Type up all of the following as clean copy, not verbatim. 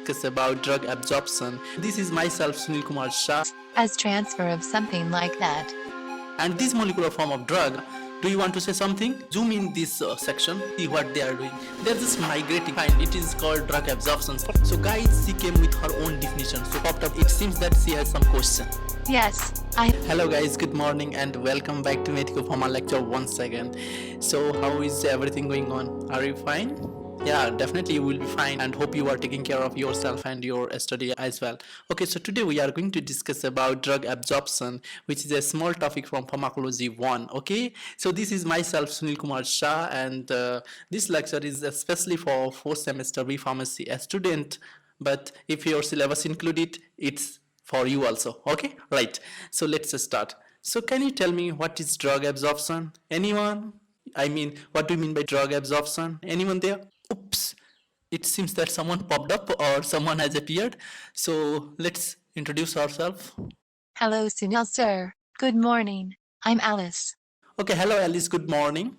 discuss about drug absorption. This is myself, Sunil Kumar Shah, as transfer of something like that. and this molecular form of drug. Do you want to say something? Zoom in this section, see what they are doing. They're just migrating. Fine, it is called drug absorption. So guys, she came with her own definition. So popped up, it seems that she has some question. Yes, Hello guys, good morning and welcome back to Medico Pharma lecture once again. So how is everything going on? Are you fine? Yeah, definitely you will be fine, and hope you are taking care of yourself and your study as well. Okay, so today we are going to discuss about drug absorption, which is a small topic from Pharmacology 1. Okay, so this is myself, Sunil Kumar Shah, and this lecture is especially for 4th semester B Pharmacy student, but if your syllabus included, it's for you also. Okay, right, so let's start. So can you tell me what is drug absorption? Anyone? I mean, what do you mean by drug absorption? Anyone there? Oops, it seems that someone popped up or someone has appeared. So let's introduce ourselves. hello Sunil sir. Good morning. I'm Alice. Okay, hello Alice, good morning.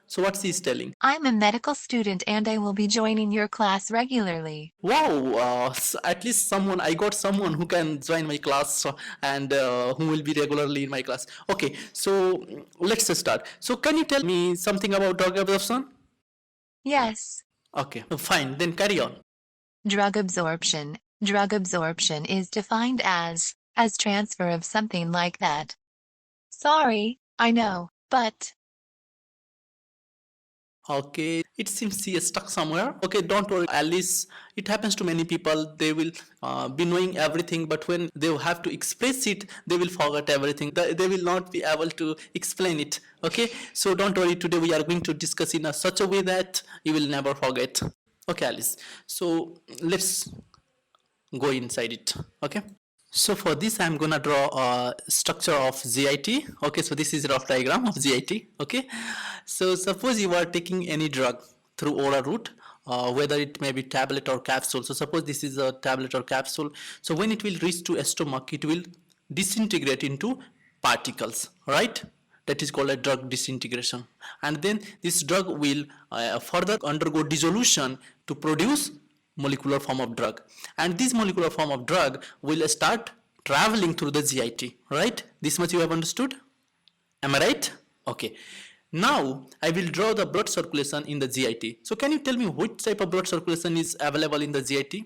So what's he telling? I'm a medical student and I will be joining your class regularly. Wow, at least someone, I got someone who can join my class and who will be regularly in my class. Okay, so let's start. So can you tell me something about drug absorption? Yes. Okay, fine, then carry on. Drug absorption. Drug absorption is defined as transfer of something like that. Sorry, I know, but Okay, it seems she is stuck somewhere. Okay, don't worry, Alice. It happens to many people. They will be knowing everything, but when they have to express it, they will forget everything. They will not be able to explain it. Okay, so don't worry. Today we are going to discuss in such a way that you will never forget. Okay, Alice. So let's go inside it. Okay. So for this, I'm gonna draw a structure of GIT. Okay, so this is a rough diagram of GIT. Okay, so suppose you are taking any drug through oral route, whether it may be tablet or capsule. So suppose this is a tablet or capsule. So when it will reach to a stomach, it will disintegrate into particles, right? That is called a drug disintegration. And then this drug will further undergo dissolution to produce molecular form of drug, and this molecular form of drug will start traveling through the GIT, right? This much you have understood? Am I right? Okay. Now I will draw the blood circulation in the GIT. So can you tell me which type of blood circulation is available in the GIT?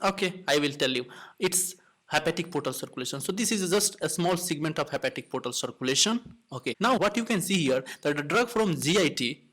Okay, I will tell you. It's hepatic portal circulation. So this is just a small segment of hepatic portal circulation. Okay. Now what you can see here, that the drug from GIT,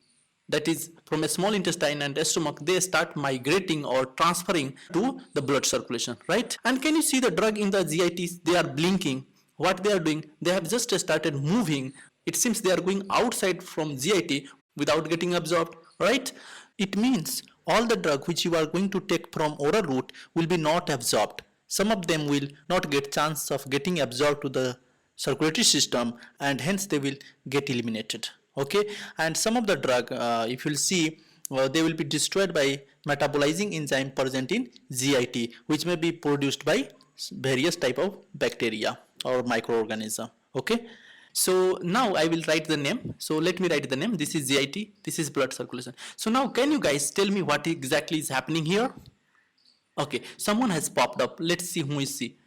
that is from a small intestine and stomach, they start migrating or transferring to the blood circulation, right? And can you see the drug in the GITs? They are blinking. What they are doing, they have just started moving. It seems they are going outside from GIT without getting absorbed, right? It means all the drug which you are going to take from oral route will be not absorbed. Some of them will not get chance of getting absorbed to the circulatory system, and hence they will get eliminated. Okay, and some of the drug, if you'll see, they will be destroyed by metabolizing enzyme present in GIT, which may be produced by various type of bacteria or microorganism. Okay, so now I will write the name. So let me write the name. This is GIT, this is blood circulation. So now can you guys tell me what exactly is happening here? Okay, someone has popped up. Let's see who is she.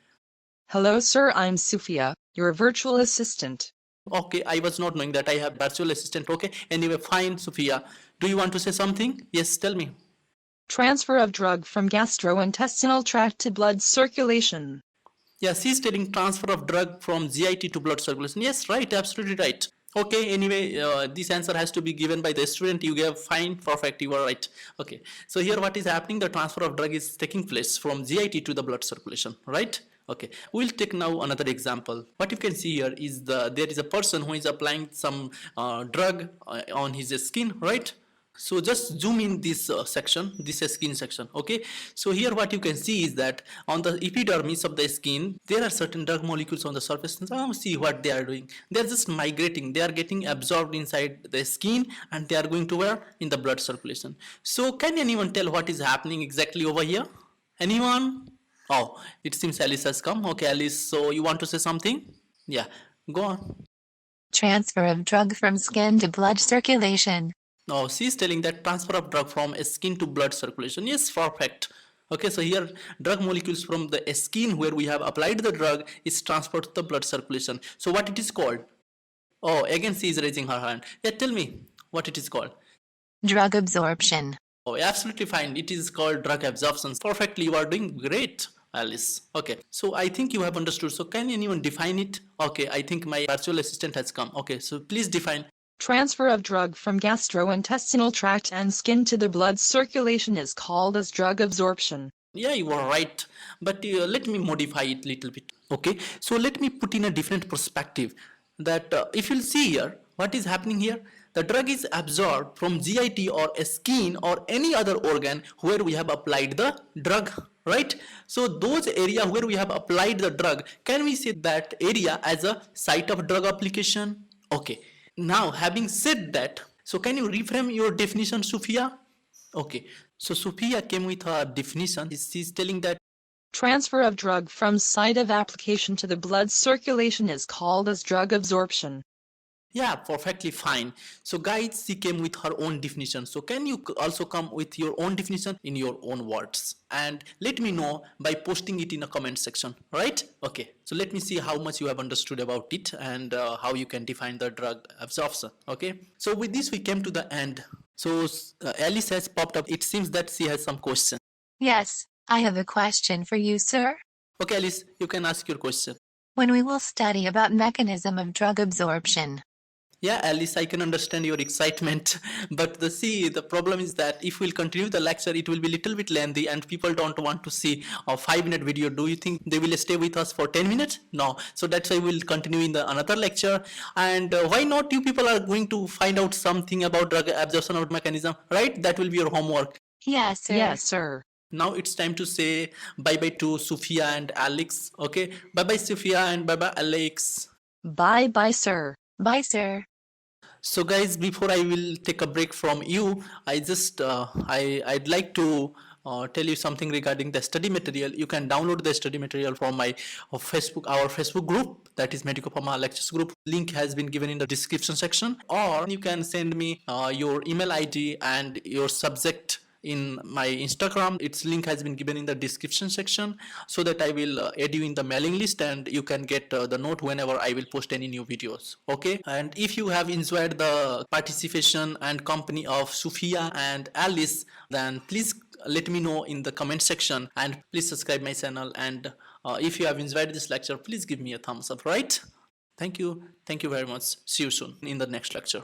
Hello sir, I'm Sophia, your virtual assistant. Okay, I was not knowing that I have virtual assistant. Okay, anyway, fine, Sophia. Do you want to say something? Yes, tell me. Transfer of drug from gastrointestinal tract to blood circulation. Yes, he's telling transfer of drug from GIT to blood circulation. Yes, right, absolutely right. Okay, anyway, this answer has to be given by the student. You gave fine, perfect, you are right. Okay, so here what is happening, the transfer of drug is taking place from GIT to the blood circulation, right? Okay, we'll take now another example. What you can see here is there is a person who is applying some drug on his skin, right? So just zoom in this section, this skin section. Okay, so here what you can see is that on the epidermis of the skin there are certain drug molecules on the surface. See what they are doing, they are just migrating, they are getting absorbed inside the skin and they are going to where? In the blood circulation. So can anyone tell what is happening exactly over here? Anyone? Oh, it seems Alice has come. Okay, Alice, so you want to say something? Yeah, go on. transfer of drug from skin to blood circulation. Now she's telling that transfer of drug from skin to blood circulation. Yes, perfect. Okay, so here drug molecules from the skin where we have applied the drug is transferred to the blood circulation. So what it is called? Oh, again she is raising her hand. Yeah, tell me what it is called. Drug absorption. Oh, absolutely fine. It is called drug absorption. Perfectly, you are doing great, Alice. Okay, so I think you have understood. So can anyone define it? Okay, I think my virtual assistant has come. Okay, so please define. Transfer of drug from gastrointestinal tract and skin to the blood circulation is called as drug absorption. Yeah, you are right. But let me modify it a little bit. Okay, so let me put in a different perspective. That if you'll see here, what is happening here? The drug is absorbed from GIT or a skin or any other organ where we have applied the drug, right? So those area where we have applied the drug, can we say that area as a site of drug application? Okay. Now, having said that, so can you reframe your definition, Sophia? Okay, so Sophia came with her definition. She's telling that, Transfer of drug from site of application to the blood circulation is called as drug absorption. yeah, perfectly fine. So guys, she came with her own definition. So can you also come with your own definition in your own words? And let me know by posting it in a comment section, right? Okay, so let me see how much you have understood about it and how you can define the drug absorption, okay? So with this, we came to the end. So Alice has popped up. It seems that she has some question. Yes, I have a question for you, sir. Okay, Alice, you can ask your question. When we will study about mechanism of drug absorption. Yeah, Alice, I can understand your excitement, but the problem is that if we'll continue the lecture, it will be a little bit lengthy and people don't want to see a 5-minute video. Do you think they will stay with us for 10 minutes? No. So that's why we'll continue in the another lecture. And why not you people are going to find out something about drug absorption or mechanism, right? That will be your homework. Yes, sir. Yes, sir. Now it's time to say bye-bye to Sophia and Alex. Okay, bye-bye Sophia and bye-bye Alex. Bye bye, sir. Bye, sir. So guys, before I will take a break from you, I just I'd like to tell you something regarding the study material. You can download the study material from my our Facebook group, that is Medico Pharma Lectures group. Link has been given in the description section, or you can send me your email ID and your subject in my Instagram. Its link has been given in the description section, so that I will add you in the mailing list and you can get the note whenever I will post any new videos. Okay, and if you have enjoyed the participation and company of Sophia and Alice, then please let me know in the comment section, and please subscribe my channel, and if you have enjoyed this lecture, please give me a thumbs up, right? Thank you very much. See you soon in the next lecture.